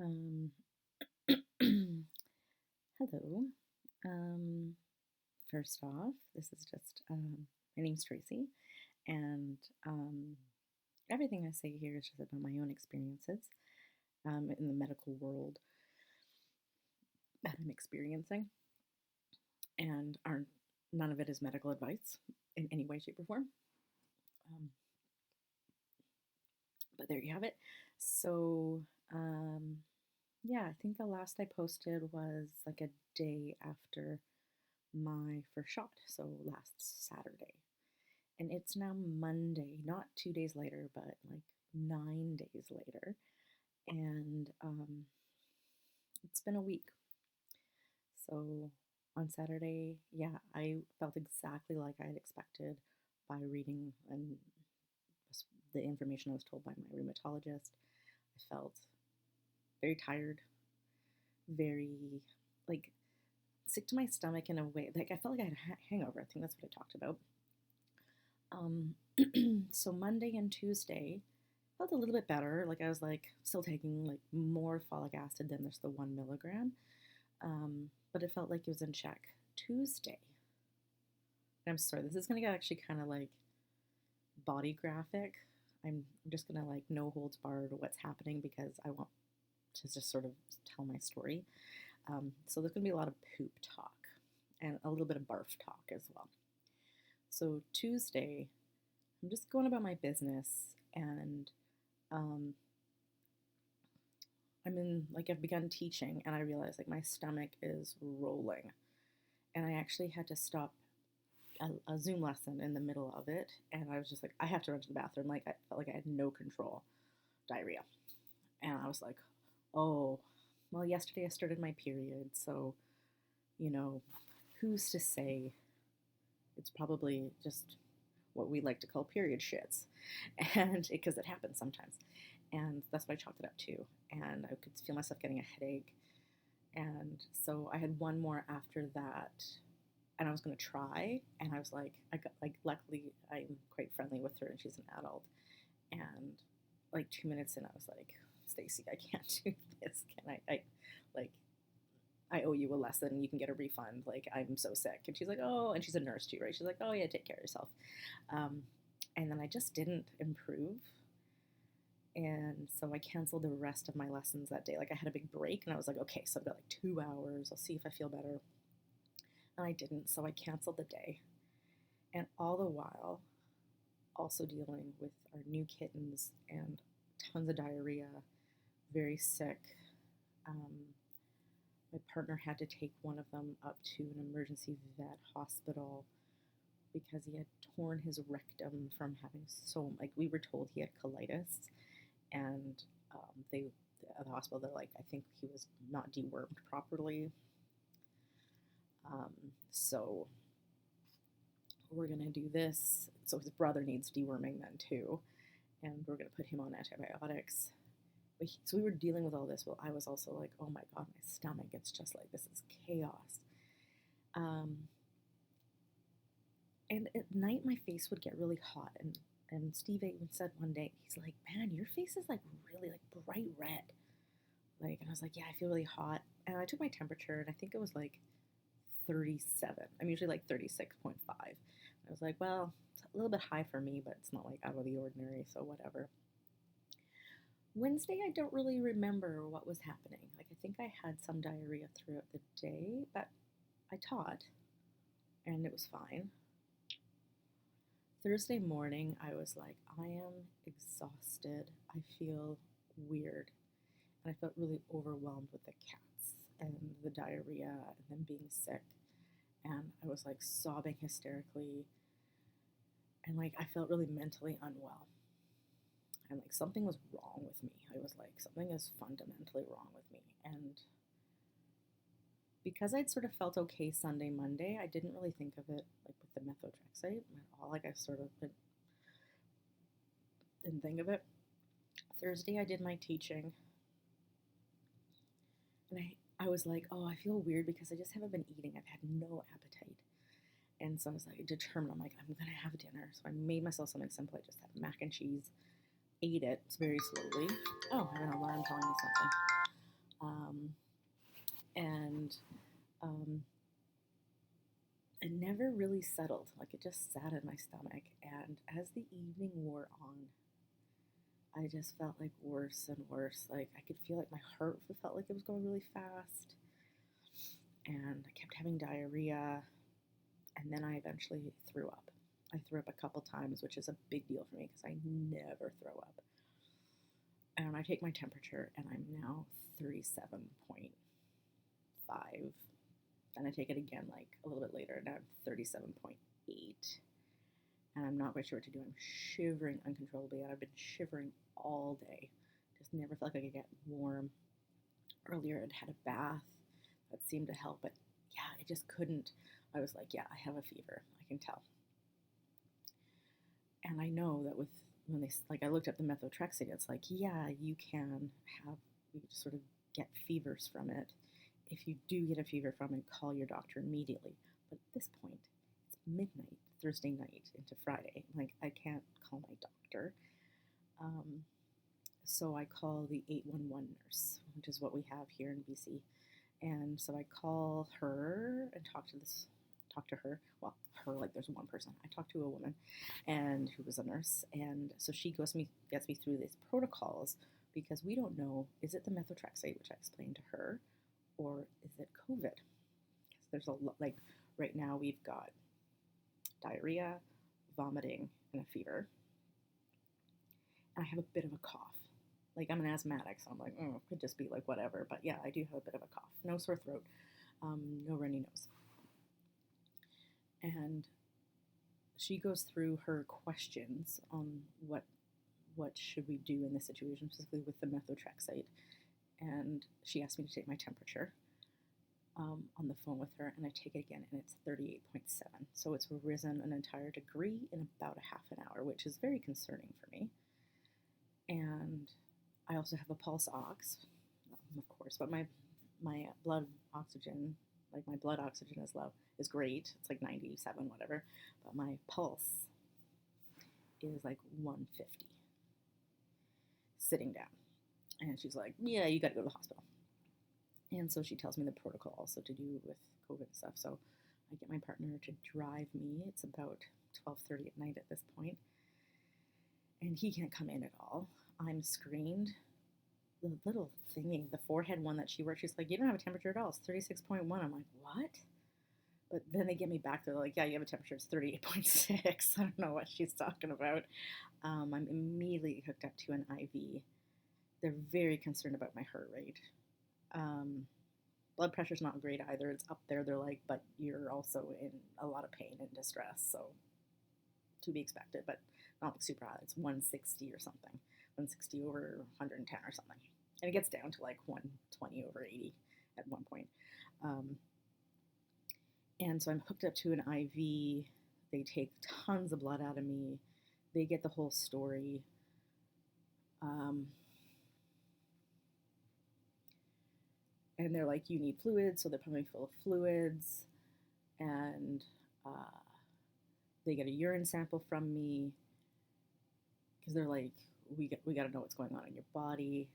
Um, Hello. Um, First off, this is just my name's Tracy, and um, everything I say here is just about my own experiences in the medical world that I'm experiencing, and aren't none of it is medical advice in any way, shape, or form. Um, but there you have it. So, um, yeah, I think the last I posted was like a day after my first shot, so last Saturday. And it's now Monday, not 2 days later, but like 9 days later. And it's been a week. So on Saturday, yeah, I felt exactly like I had expected by reading and the information I was told by my rheumatologist. I felt very tired, very like sick to my stomach in a way. Like I felt like I had a hangover. I think that's what I talked about. Um, so Monday and Tuesday felt a little bit better. Like I was like still taking like more folic acid than just the 1 milligram, but it felt like it was in check. Tuesday, I'm sorry, this is gonna get actually kind of like body graphic. I'm just gonna like no holds barred what's happening because I want to just sort of tell my story. So there's gonna be a lot of poop talk and a little bit of barf talk as well. So Tuesday, I'm just going about my business and um, I've begun teaching and I realized like my stomach is rolling. And I actually had to stop a Zoom lesson in the middle of it. And I was just like, I have to run to the bathroom. Like, I felt like I had no control, diarrhea. And I was like, oh, well, yesterday I started my period. So, you know, who's to say it's probably just what we like to call period shits. And because it happens sometimes. And that's what I chalked it up to. And I could feel myself getting a headache. And so I had one more after that, and I was going to try. And I was like, I got like, luckily, I'm quite friendly with her, and she's an adult. And like 2 minutes in, I was like, Stacy, I can't do this. Can I like, I owe you a lesson. You can get a refund. Like, I'm so sick. And she's like, oh, and she's a nurse too, right? She's like, oh, yeah, take care of yourself. Um, and then I just didn't improve. And so I canceled the rest of my lessons that day. Like I had a big break and I was like, okay, so I've got like 2 hours. I'll see if I feel better. And I didn't. So I canceled the day. And all the while, also dealing with our new kittens and tons of diarrhea, very sick. Um, my partner had to take one of them up to an emergency vet hospital because he had torn his rectum from having so, like, we were told he had colitis. And they at the hospital they're like, I think he was not dewormed properly. So we're gonna do this. So his brother needs deworming then too, and we're gonna put him on antibiotics. So we were dealing with all this. Well, I was also like, oh my god, my stomach. It's just like this is chaos. Um, and at night my face would get really hot, and Steve even said one day, he's like, man, your face is like really like bright red. Like, and I was like, yeah, I feel really hot. And I took my temperature, and I think it was like 37. I'm usually like 36.5. I was like, well, it's a little bit high for me, but it's not like out of the ordinary, so whatever. Wednesday, I don't really remember what was happening. Like, I think I had some diarrhea throughout the day, but I taught, and it was fine. Thursday morning, I was like, I am exhausted. I feel weird. And I felt really overwhelmed with the cats and the diarrhea and them being sick. And I was like sobbing hysterically. And like I felt really mentally unwell. And like something was wrong with me. I was like, something is fundamentally wrong with me. And because I'd sort of felt okay Sunday, Monday, I didn't really think of it like with the methotrexate at all. Like I sort of didn't think of it. Thursday, I did my teaching. And I was like, oh, I feel weird because I just haven't been eating. I've had no appetite. And so I was like determined. I'm like, I'm gonna have dinner. So I made myself something simple. I just had mac and cheese, ate it very slowly. Oh, I have an alarm telling me something. really settled. Like it just sat in my stomach. And as the evening wore on, I just felt like worse and worse. Like I could feel like my heart felt like it was going really fast. And I kept having diarrhea. And then I eventually threw up. I threw up a couple times, which is a big deal for me because I never throw up. And I take my temperature, and I'm now 37.5. And I take it again like a little bit later, and I'm 37.8. And I'm not quite sure what to do. I'm shivering uncontrollably, and I've been shivering all day. Just never felt like I could get warm. Earlier, I'd had a bath that seemed to help, but yeah, it just couldn't. I was like, yeah, I have a fever. I can tell. And I know that when they, like, I looked up the methotrexate, it's like, yeah, you just sort of get fevers from it. If you do get a fever from it, call your doctor immediately. But at this point, it's midnight, Thursday night into Friday. Like, I can't call my doctor. So I call the 811 nurse, which is what we have here in BC. And so I call her and talk to her. Well, her, like there's one person. I talked to a woman and who was a nurse. And so she gets me through these protocols because we don't know, is it the methotrexate, which I explained to her, or is it COVID? Because there's a lot, like right now we've got diarrhea, vomiting, and a fever. And I have a bit of a cough. Like I'm an asthmatic, so I'm like, oh, it could just be like whatever. But yeah, I do have a bit of a cough. No sore throat, no runny nose. And she goes through her questions on what should we do in this situation, specifically with the methotrexate. And she asked me to take my temperature on the phone with her, and I take it again, and it's 38.7. So it's risen an entire degree in about a half an hour, which is very concerning for me. And I also have a pulse ox, of course, but my blood oxygen, like my blood oxygen is great. It's like 97, whatever. But my pulse is like 150 sitting down. And she's like, yeah, you got to go to the hospital. And so she tells me the protocol also to do with COVID stuff. So I get my partner to drive me. It's about 12:30 at night at this point. And he can't come in at all. I'm screened. The little thingy, the forehead one that she worked, she's like, you don't have a temperature at all. It's 36.1. I'm like, what? But then they get me back. They're like, yeah, you have a temperature. It's 38.6. I don't know what she's talking about. I'm immediately hooked up to an IV. They're very concerned about my heart rate. Blood pressure's not great either. It's up there. They're like, but you're also in a lot of pain and distress. So to be expected, but not like super high. It's 160 or something. 160 over 110 or something. And it gets down to like 120 over 80 at one point. And so I'm hooked up to an IV. They take tons of blood out of me. They get the whole story. And they're like, you need fluids, so they're pumping me full of fluids. And they get a urine sample from me because they're like, we got to know what's going on in your body.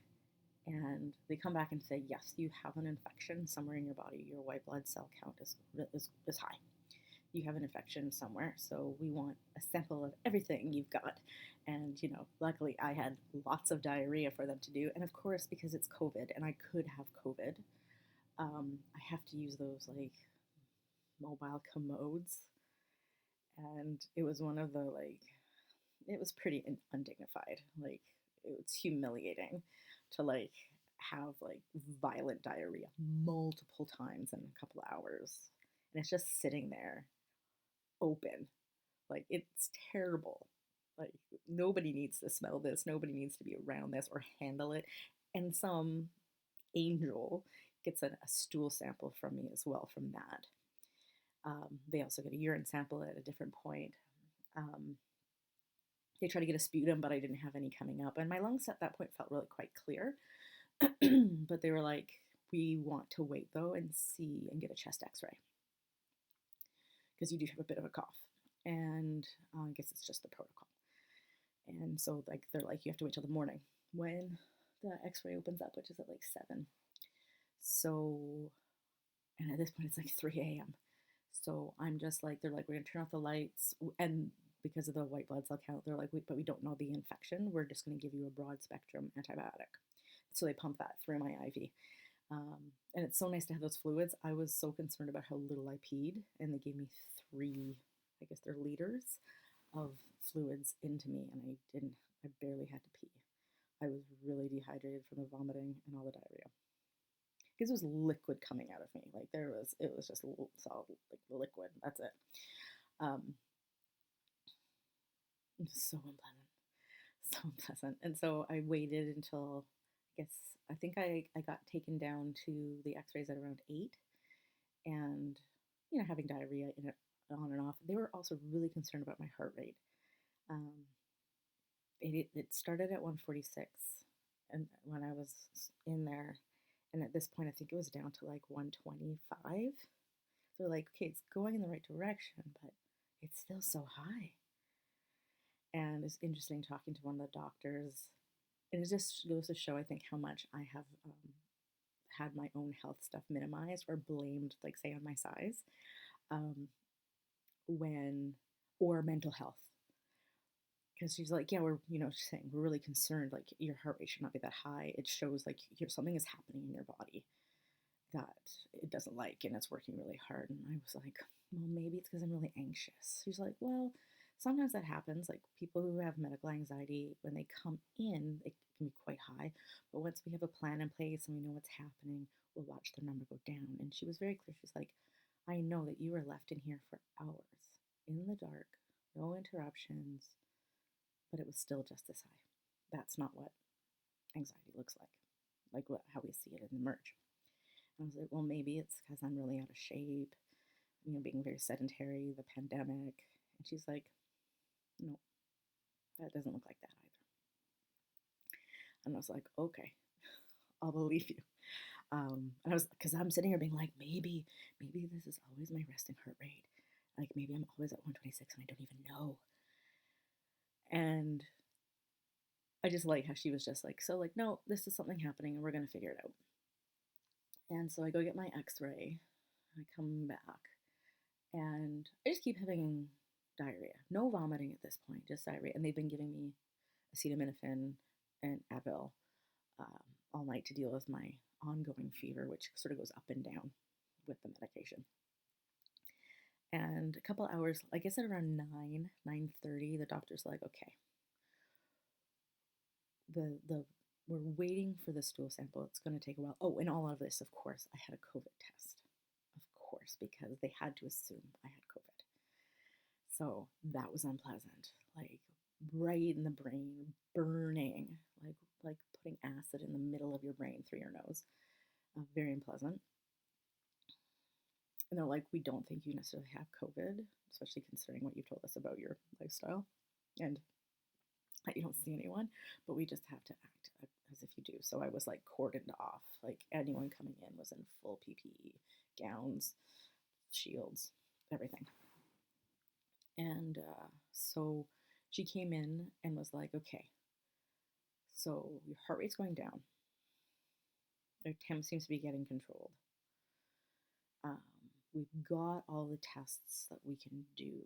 And they come back and say, yes, you have an infection somewhere in your body. Your white blood cell count is high. You have an infection somewhere, so we want a sample of everything you've got. And, luckily I had lots of diarrhea for them to do. And of course, because it's COVID and I could have COVID, I have to use those like mobile commodes. And it was one of the it was pretty undignified. Like, it was humiliating to have violent diarrhea multiple times in a couple hours. And it's just sitting there open. It's terrible. Nobody needs to smell this. Nobody needs to be around this or handle it. And some angel gets a stool sample from me as well from that. They also get a urine sample at a different point. They tried to get a sputum, but I didn't have any coming up. And my lungs at that point felt really quite clear. But they were like, we want to wait though and see and get a chest x-ray. Because you do have a bit of a cough. And I guess it's just the protocol. And so they're like, you have to wait till the morning when the x-ray opens up, which is at 7. So, and at this point it's 3 a.m. So I'm just like, they're like, we're gonna turn off the lights, and because of the white blood cell count, they're like, but we don't know the infection. We're just gonna give you a broad spectrum antibiotic. So they pump that through my IV. And it's so nice to have those fluids. I was so concerned about how little I peed, and they gave me 3, I guess they're liters of fluids into me, and I barely had to pee. I was really dehydrated from the vomiting and all the diarrhea because it was liquid coming out of me. Like it was just solid like liquid. That's it. Um, it was so unpleasant, so unpleasant. And so I waited until I think I got taken down to the X-rays at around 8, and having diarrhea in it on and off. They were also really concerned about my heart rate. Um, it started at 146, and when I was in there, and at this point I think it was down to like 125. They're like, okay, it's going in the right direction, but it's still so high. And it's interesting talking to one of the doctors, and it just goes to show, I think, how much I have had my own health stuff minimized or blamed, like say on my size, um, when or mental health. Because she's like, yeah, she's saying we're really concerned. Like your heart rate should not be that high. It shows like something is happening in your body that it doesn't like, and it's working really hard. And I was like, well, maybe it's because I'm really anxious. She's like, well, sometimes that happens. Like people who have medical anxiety, when they come in, it can be quite high. But once we have a plan in place and we know what's happening, we'll watch the number go down. And she was very clear. She's like, I know that you were left in here for hours in the dark, no interruptions, but it was still just as high. That's not what anxiety looks like how we see it in the merge. And I was like, well, maybe it's because I'm really out of shape, being very sedentary, the pandemic. And she's like, no, that doesn't look like that either. And I was like, okay, I'll believe you. And I was, because I'm sitting here being like, maybe this is always my resting heart rate. Like maybe I'm always at 126 and I don't even know. And I just like how she was just like, so like, no, this is something happening and we're going to figure it out. And so I go get my x-ray. I come back and I just keep having diarrhea. No vomiting at this point, just diarrhea. And they've been giving me acetaminophen and Advil all night to deal with my ongoing fever, which sort of goes up and down with the medication. And a couple hours, I guess at around 9:30, the doctor's like, okay, the we're waiting for the stool sample. It's going to take a while. Oh, in all of this, of course, I had a COVID test, of course, because they had to assume I had COVID. So that was unpleasant, like right in the brain, burning, like putting acid in the middle of your brain through your nose. Very unpleasant. And they're like, we don't think you necessarily have COVID, especially considering what you've told us about your lifestyle and that you don't see anyone, but we just have to act as if you do. So I was like cordoned off. Like anyone coming in was in full PPE, gowns, shields, everything. And so she came in and was like, okay, so your heart rate's going down. Your temp seems to be getting controlled. We've got all the tests that we can do.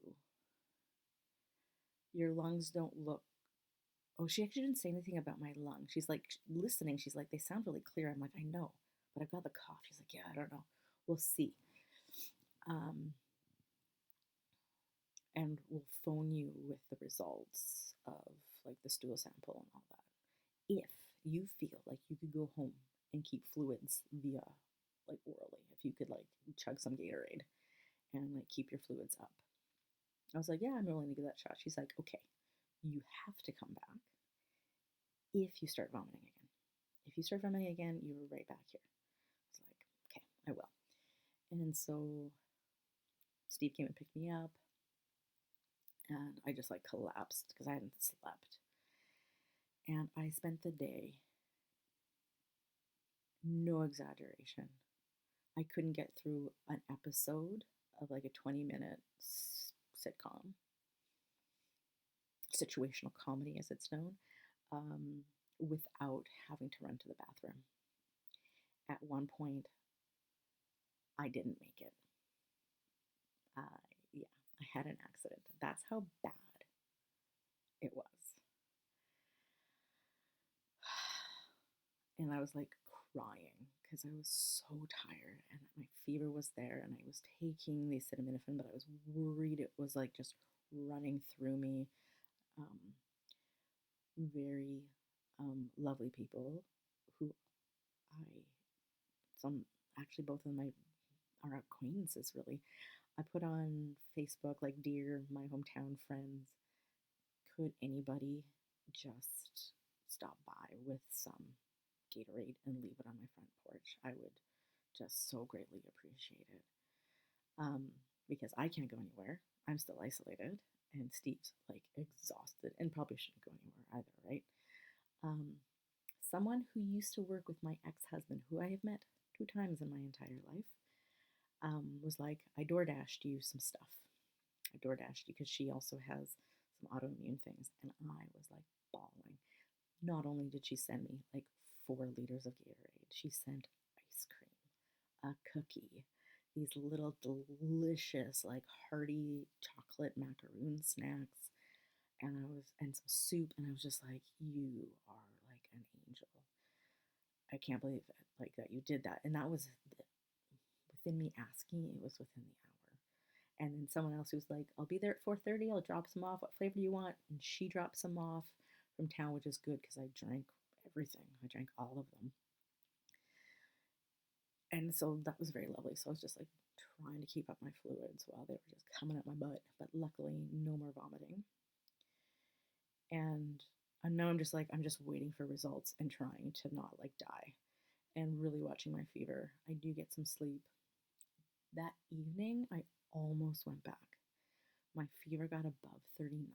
Your lungs don't look. Oh, she actually didn't say anything about my lungs. She's like listening. She's like, they sound really clear. I'm like, I know, but I've got the cough. She's like, yeah, I don't know. We'll see. And we'll phone you with the results of like the stool sample and all that. If you feel like you could go home and keep fluids via like orally, if you could like chug some Gatorade and like keep your fluids up. I was like, yeah, I'm willing to give that shot. She's like, okay, you have to come back if you start vomiting again. If you start vomiting again, you're right back here. I was like, okay, I will. And so Steve came and picked me up, and I just like collapsed because I hadn't slept. And I spent the day, no exaggeration, I couldn't get through an episode of like a 20-minute sitcom, situational comedy as it's known, without having to run to the bathroom. At one point, I didn't make it. Yeah, I had an accident. That's how bad it was. And I was like crying because I was so tired and my fever was there and I was taking the acetaminophen, but I was worried it was like just running through me. Um, Very lovely people who I, some actually both of my are acquaintances really. I put on Facebook like, dear my hometown friends, could anybody just stop by with some Gatorade and leave it on my front porch? I would just so greatly appreciate it. Um, because I can't go anywhere. I'm still isolated, and Steve's like exhausted and probably shouldn't go anywhere either, right? Um, Someone who used to work with my ex husband, who I have met 2 times in my entire life, was like, I door dashed you some stuff. I door dashed you because she also has some autoimmune things. And I was like bawling. Not only did she send me like 4 liters of Gatorade, she sent ice cream, a cookie, these little delicious, like hearty chocolate macaroon snacks, and some soup, and I was just like, you are like an angel. I can't believe it, like that you did that. And that was within me asking, it was within the hour. And then someone else who's like, I'll be there at 4:30. I'll drop some off. What flavor do you want? And she dropped some off from town, which is good because I drank everything. I drank all of them. And so that was very lovely. So I was just like trying to keep up my fluids while they were just coming up my butt. But luckily, no more vomiting. And I know I'm just waiting for results and trying to not like die and really watching my fever. I do get some sleep. That evening, I almost went back. My fever got above 39.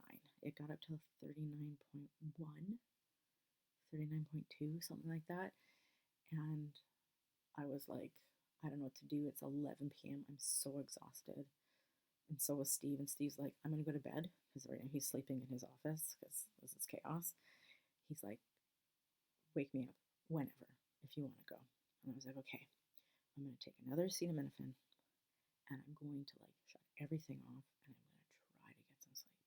It got up to 39.1, 39.2, something like that. And I was like, I don't know what to do. It's 11 p.m. I'm so exhausted. And so was Steve. And Steve's like, I'm going to go to bed because right now he's sleeping in his office because this is chaos. He's like, wake me up whenever if you want to go. And I was like, okay, I'm going to take another acetaminophen and I'm going to like shut everything off and I'm going to try to get some sleep.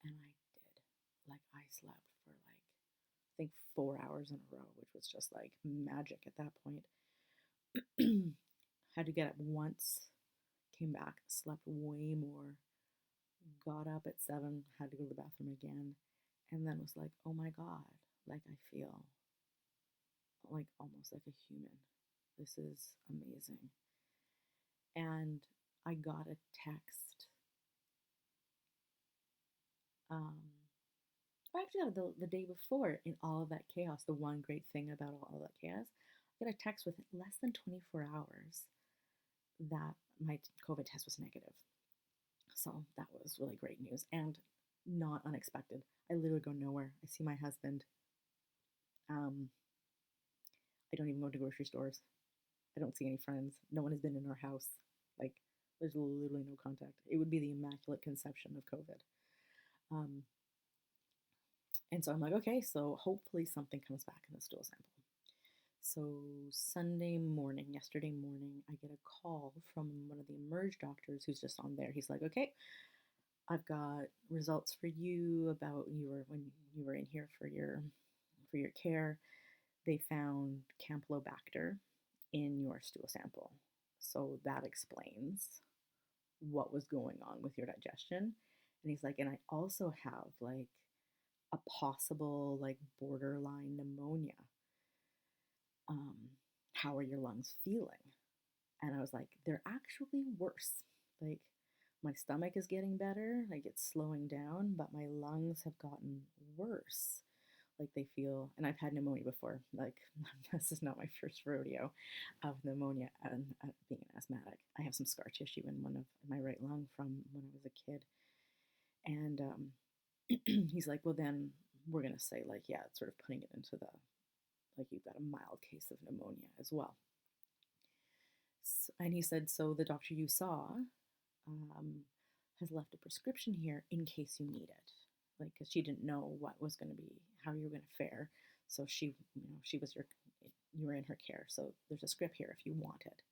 And I did. Like, I slept for like, I think 4 hours in a row, which was just like magic at that point. Had to get up once, came back, slept way more, got up at 7, had to go to the bathroom again, and then was like, oh my God, like I feel like almost like a human. This is amazing. And I got a text. Um, I actually got the day before in all of that chaos. The one great thing about all that chaos, I got a text with less than 24 hours that my COVID test was negative. So that was really great news and not unexpected. I literally go nowhere. I see my husband. Um, I don't even go to grocery stores. I don't see any friends. No one has been in our house. Like, there's literally no contact. It would be the immaculate conception of COVID. Um, and so I'm like, okay, so hopefully something comes back in the stool sample. So Sunday morning, yesterday morning, I get a call from one of the emerge doctors who's just on there. He's like, okay, I've got results for you about when you were in here for your care. They found Campylobacter in your stool sample. So that explains what was going on with your digestion. And he's like, and I also have like a possible like borderline pneumonia. Um, how are your lungs feeling? And I was like, they're actually worse. Like, my stomach is getting better, like it's slowing down, but my lungs have gotten worse. Like, they feel, and I've had pneumonia before. Like, this is not my first rodeo of pneumonia and being an asthmatic. I have some scar tissue in one of my right lung from when I was a kid. And he's like, well, then we're going to say, like, yeah, it's sort of putting it into the, like, you've got a mild case of pneumonia as well. And he said, so the doctor you saw has left a prescription here in case you need it. Like, because she didn't know what was going to be, how you were going to fare. So she, she was you were in her care. So there's a script here if you want it.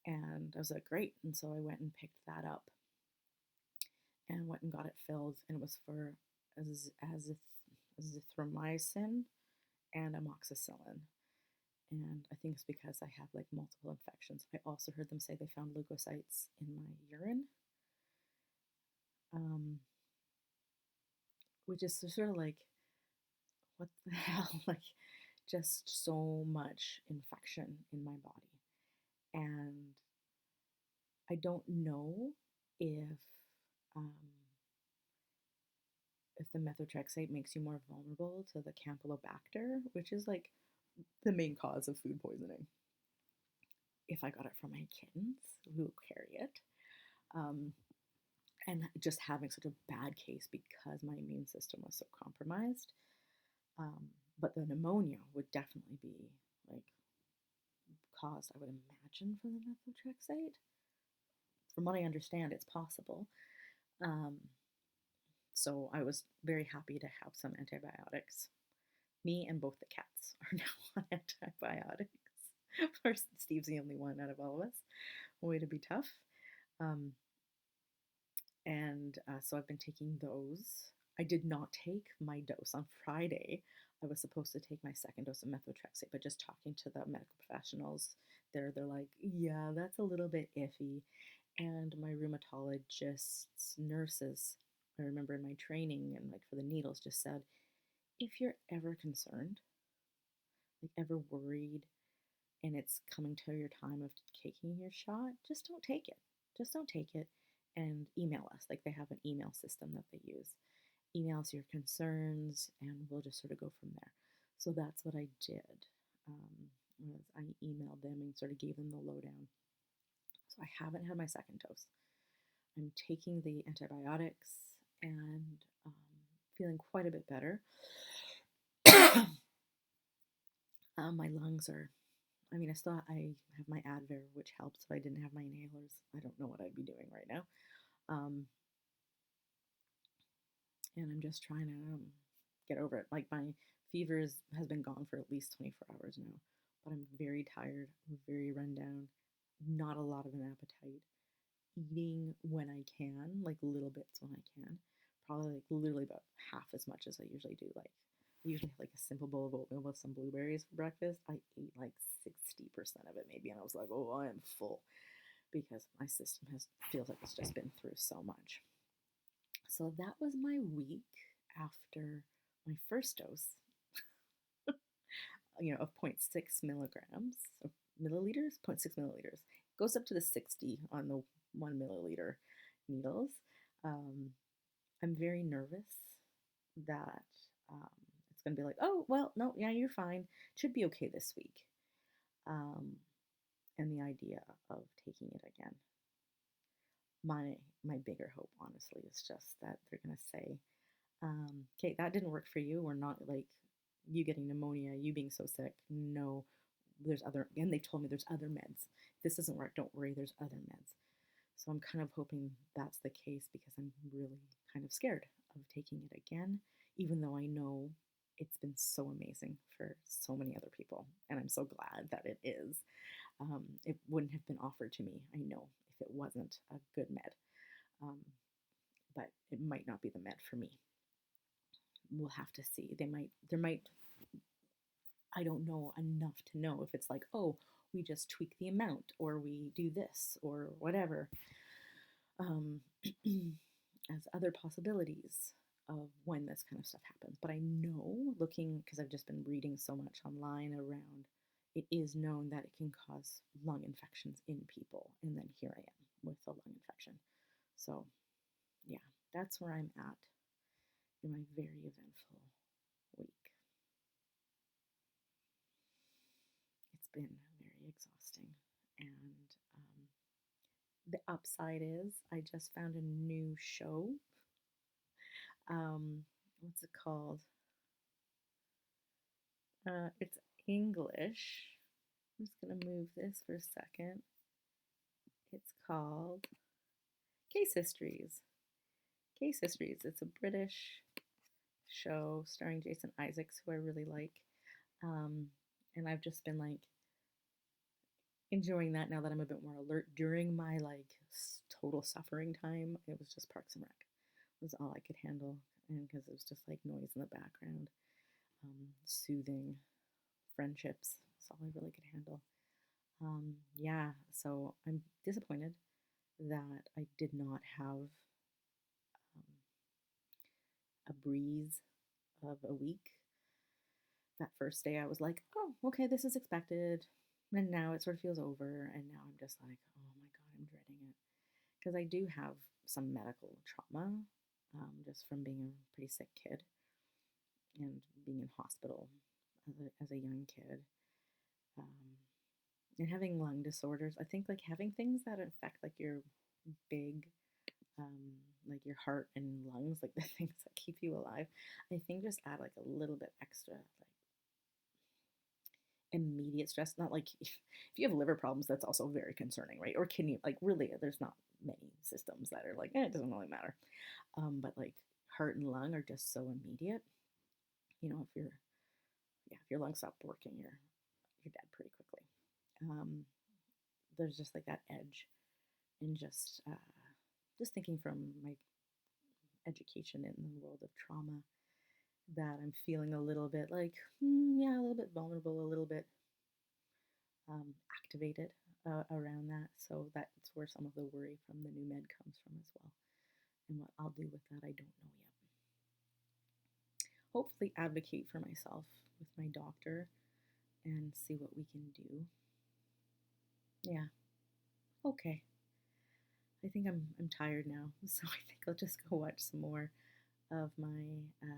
And I was like, great. And so I went and picked that up and went and got it filled. And it was for azithromycin and amoxicillin. And I think it's because I have like multiple infections. I also heard them say they found leukocytes in my urine, um, which is sort of like, what the hell? Like, just so much infection in my body. And I don't know um, if the methotrexate makes you more vulnerable to the Campylobacter, which is like the main cause of food poisoning. If I got it from my kittens who carry it, um, and just having such a bad case because my immune system was so compromised. But the pneumonia would definitely be like caused, I would imagine, from the methotrexate. From what I understand, it's possible. Um, so I was very happy to have some antibiotics. Me and both the cats are now on antibiotics. First, Steve's the only one out of all of us. Way to be tough. Um, and so I've been taking those. I did not take my dose on Friday. I was supposed to take my second dose of methotrexate, but just talking to the medical professionals, they're like, yeah, that's a little bit iffy. And my rheumatologist's nurses, I remember in my training and like for the needles, just said, if you're ever concerned, like ever worried, and it's coming to your time of taking your shot, just don't take it. Just don't take it and email us. Like they have an email system that they use. Email us your concerns and we'll just sort of go from there. So that's what I did. Was I emailed them and sort of gave them the lowdown. So I haven't had my second dose. I'm taking the antibiotics and feeling quite a bit better. My lungs are, I mean, I have my Advair, which helps, but I didn't have my inhalers. I don't know what I'd be doing right now. Um, and I'm just trying to get over it. Like my fever has been gone for at least 24 hours now, but I'm very tired, very run down, not a lot of an appetite. Eating when I can, like little bits when I can, probably like literally about half as much as I usually do. Like I usually have like a simple bowl of oatmeal with some blueberries for breakfast. I ate like 60% of it maybe, and I was like, oh, I am full because my system feels like it's just been through so much. So that was my week after my first dose, of 0.6 milligrams, or milliliters, 0.6 milliliters. Goes up to the 60 on the 1 milliliter needles. Um, I'm very nervous that um, it's going to be like, oh, well, no, yeah, you're fine. Should be okay this week. Um, and the idea of taking it again. My bigger hope, honestly, is just that they're going to say, okay, that didn't work for you. We're not like you getting pneumonia, you being so sick. No, there's other, and they told me there's other meds. If this doesn't work, don't worry, there's other meds. So I'm kind of hoping that's the case because I'm really kind of scared of taking it again, even though I know it's been so amazing for so many other people. And I'm so glad that it is. It wouldn't have been offered to me, I know, if it wasn't a good med. Um, but it might not be the med for me. We'll have to see. There might, I don't know enough to know if it's like, oh, we just tweak the amount or we do this or whatever, as other possibilities of when this kind of stuff happens. But I know, looking, because I've just been reading so much online around, it is known that it can cause lung infections in people. And then here I am with a lung infection. So yeah, that's where I'm at in my very eventful week. It's been very exhausting. And the upside is I just found a new show. What's it called? It's English. I'm just going to move this for a second. It's called Case Histories. Case Histories. It's a British show starring Jason Isaacs, who I really like. And I've just been like, enjoying that now that I'm a bit more alert. During my like total suffering time, it was just Parks and Rec. Was all I could handle, and because it was just like noise in the background, soothing friendships. That's all I really could handle. Yeah, so I'm disappointed that I did not have a breeze of a week. That first day, I was like, oh, okay, this is expected. And now it sort of feels over. And now I'm just like, oh my God, I'm dreading it. Because I do have some medical trauma just from being a pretty sick kid and being in hospital as a young kid. Um, and having lung disorders, I think like having things that affect like your big, like your heart and lungs, like the things that keep you alive, I think just add like a little bit extra, like immediate stress. Not like if you have liver problems, that's also very concerning, right? Or kidney, like really, there's not many systems that are like, it doesn't really matter. But like heart and lung are just so immediate. You know, if your lungs stop working, you're dead pretty quickly. Um, there's just like that edge, and just thinking from my education in the world of trauma, that I'm feeling a little bit like, yeah, a little bit vulnerable, a little bit activated around that. So that's where some of the worry from the new med comes from as well. And what I'll do with that, I don't know yet. Hopefully, advocate for myself with my doctor and see what we can do. Yeah, okay. I think I'm tired now, so I think I'll just go watch some more of my. Why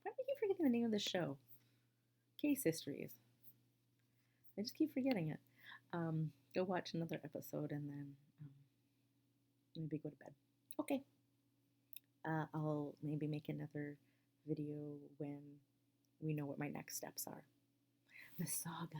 do I keep forgetting the name of the show? Case Histories. I just keep forgetting it. Go watch another episode and then um, maybe go to bed. Okay. I'll maybe make another video when we know what my next steps are. The saga.